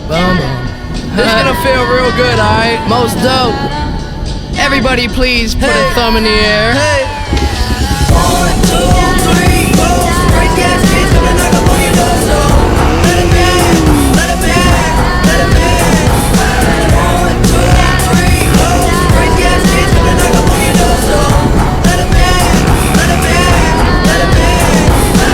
Boom, boom. This is gonna feel real good, alright? Most dope. Everybody please put a thumb in the air. Hey. 1, 2, 3, 4. Crazy ass kids gonna knock up on your door, so let it in, let it in, let it in. 1, 2, 3, 4. Crazy ass kids gonna knock up on your door, so let it in, let it in, let it in.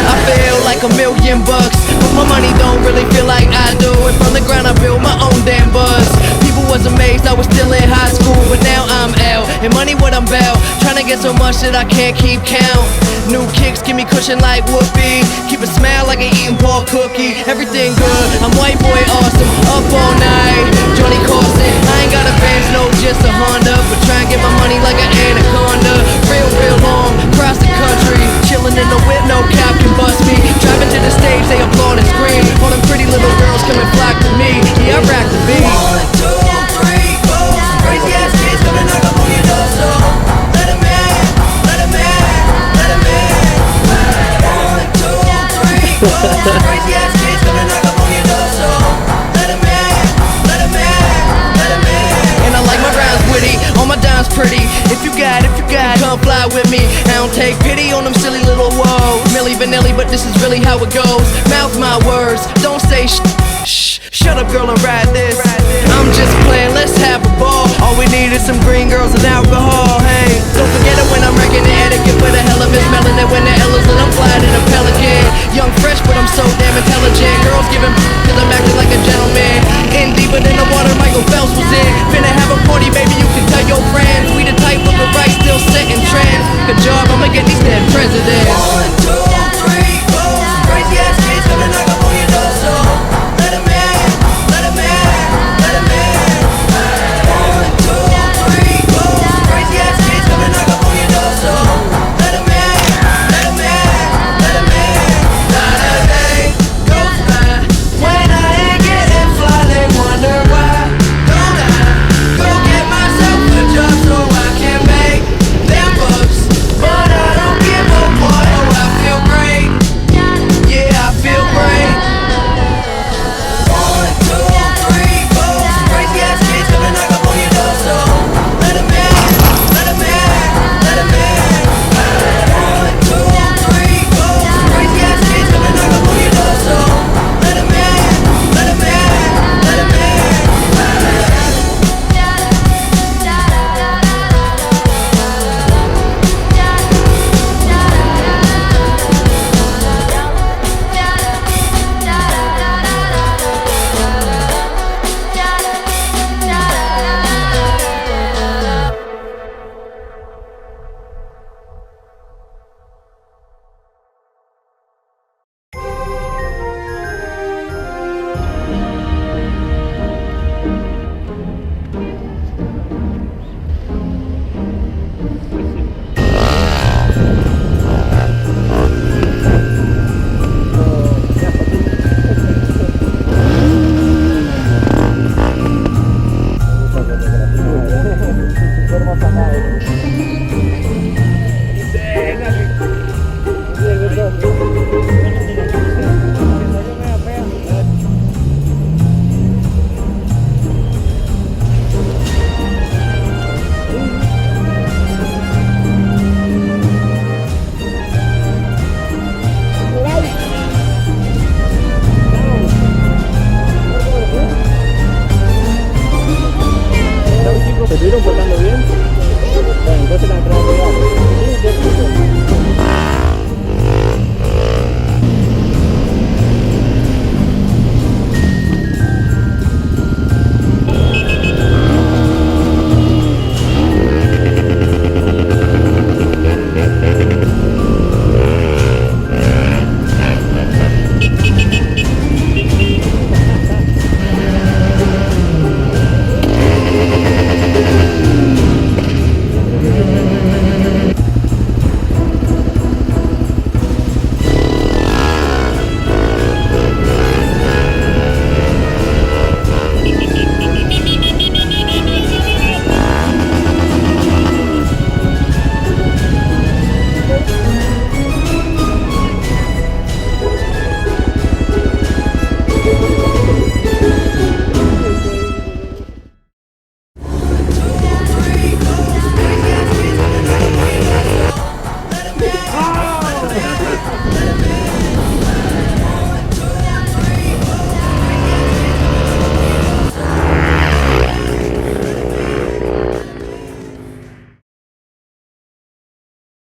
I feel like $1,000,000, but my money don't really feel like I do. And from the ground I built my own damn buzz. People was amazed I was still in high school, but now I'm out, and money what I'm about. Tryna get so much that I can't keep count. New kicks give me cushion like whoopee. Keep a smile like an eating pork cookie. Everything good, I'm white boy awesome. Up all night, Johnny Carson. I ain't got a Benz, no, just a Honda, but try and get my money like an anaconda. Real long, across the country, chilling in the whip, no cop can bust me. Driving to the stage, they applaud and scream. All them pretty little girls come and flock to me. Yeah, I rock the beat. 1, 2, 3, 4. Crazy ass kids gonna knock up on your door, so let 'em in, let 'em in, let 'em in. 1, 2, 3, 4. Crazy ass kids gonna knock up on your door, so let 'em in, let 'em in, let 'em in. And I like my rhymes witty, all my dimes pretty. If you got, come fly with me. I don't take pity on them silly little woes. Milli Vanilli, but this is really how it goes. Mouth my words, don't say shh. Shut up, girl, and ride this. I'm just playing, let's have a ball. All we need is some green girls and alcohol. Hey, don't forget it when I'm wrecking the etiquette